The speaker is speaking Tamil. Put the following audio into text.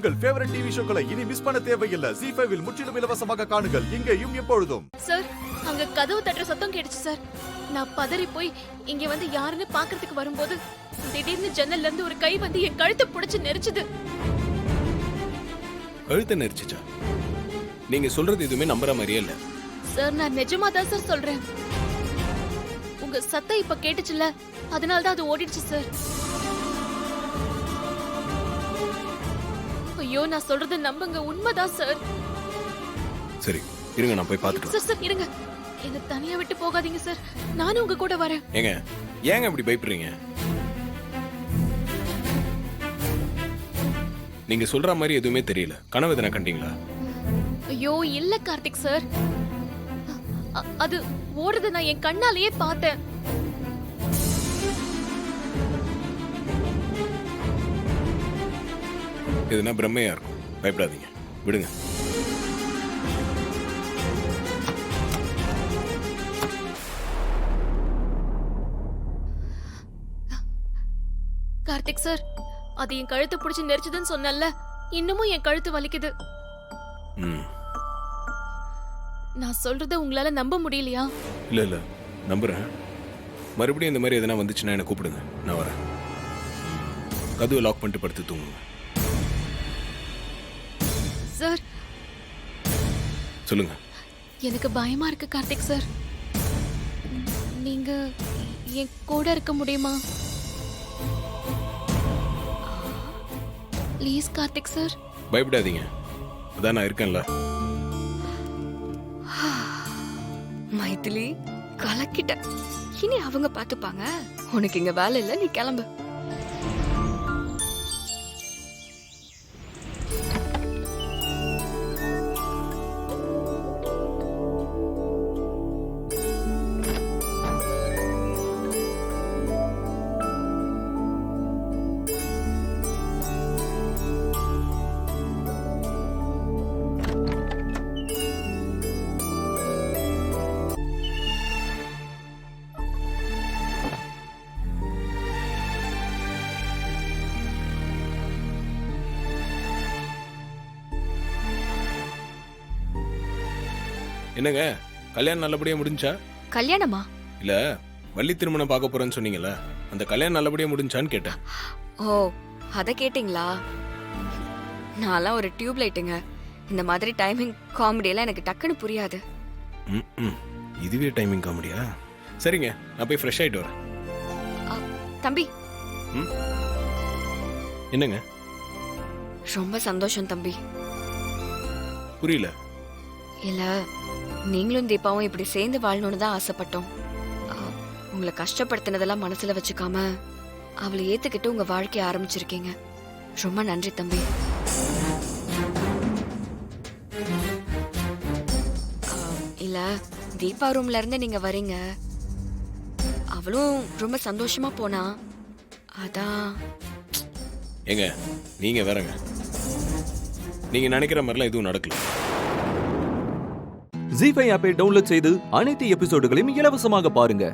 உங்கள் ஃபேவரட் டிவி ஷோக்களை இனி மிஸ் பண்ண தேவையில்லை. ZEE5 இல் முற்றிலும் இலவசமாக காணுங்கள். இங்கேயும் எப்பொழுதும். சார், அங்க கதவு தட்டுற சத்தம் கேட்டுச்சு சார். நான் பதறி போய் இங்க வந்து யாருன்னு பாக்குறதுக்கு வரும்போது திடீர்னு ஜன்னல்ல இருந்து ஒரு கை வந்து என் கழுத்தை புடிச்சு நெரிச்சுது. கழுத்தை நெரிச்சிச்சா? நீங்க சொல்றது எதுவுமே நம்புற மாதிரியே இல்ல. சார், நான் நிஜமா தான் சார் சொல்றேன். உங்க சத்தம் இப்ப கேட்டுச்சுல, அதனால தான் அது ஓடிடுச்சு சார். ஐயோ, நான் சொல்றது நம்புங்க, உண்மைதான் சார். சரி, இருங்க, நான் போய் பார்த்துட்டு சார் சார் இருங்க, என்ன தனியா விட்டு போகாதீங்க சார். நானும் உங்க கூட வரேன். ஏங்க இப்படி பயப்படுறீங்க? நீங்க சொல்ற மாதிரி எதுவுமே தெரியல. கனவு எதனா கண்டீங்களா? ஐயோ இல்ல கார்த்திக் சார், அது ஓடுறது நான் என் கண்ணாலேயே பார்த்தேன். எதுனா பிரம்மையா இருக்கும். பயப்படாதீங்க, விடுங்க. கார்த்திக் சார், அது என் கழுத்தை பிடிச்சு நெரிச்சதுன்னு சொன்னல, இன்னமும் என் கழுத்து வலிக்குது. நான் சொல்றத உங்களால நம்ப முடியலையா? இல்ல நம்புறேன். மறுபடியும் இந்த மாதிரி எதனா வந்துச்சுன்னா என்ன கூப்பிடுங்க, நான் வரேன். கதவை லாக் பண்ணிட்டு படுத்து தூங்குங்க. சார் சொல்லுங்க. எனக்கு பயமா இருக்கு கார்த்திக் சார். நீங்க என் கூட இருக்க முடியுமா? Please Karthik sir. பயப்படாதீங்க, அதான் நான் இருக்கேன்ல. மைதிலி, கலக்கிட்ட. இனி அவங்க பாத்துப்பாங்க. உனக்கு இங்க வேலை இல்ல, நீ கிளம்பு. என்னங்க, கல்யாணம் நல்லபடியா முடிஞ்சா? கல்யாணமா? இல்ல, வள்ளி திருமணம் பார்க்க போறேன்னு சொன்னீங்கல்ல, அந்த கல்யாணம் நல்லபடியா முடிஞ்சான்னு கேட்டேன். ஓ, அத கேட்டிங்களா? நான்லாம் ஒரு டியூப் லைட்டுங்க. இந்த மாதிரி டைமிங் காமெடி எல்லாம் எனக்கு டக்குன்னு புரியாது. இதுவே டைமிங் காமெடியா? சரிங்க, நான் போய் ஃப்ரெஷ் ஆயிட்டு வரேன். தம்பி. என்னங்க? ரொம்ப சந்தோஷம் தம்பி. புரியல. இல்ல, நீங்களும் தீபாவும் இப்படி சேர்ந்து வாழணும்னு தான் ஆசைப்பட்டோம். உங்களை கஷ்டப்படுத்தினதெல்லாம் மனசுல வச்சுக்காம அவளை ஏத்துக்கிட்டு உங்க வாழ்க்கைய ஆரம்பிச்சிருக்கீங்க. ரொம்ப நன்றி தம்பி. இல்ல, தீபா ரூம்ல இருந்து நீங்க வரீங்க, அவளும் ரொம்ப சந்தோஷமா போனா, அதான். ஏங்க, நீங்க வேறங்க. நீங்க நினைக்கிற மாதிரிலாம் எதுவும் நடக்கல. ZEE5 ஆப்பை டவுன்லோட் செய்து அனைத்து எபிசோடுகளையும் இலவசமாக பாருங்க.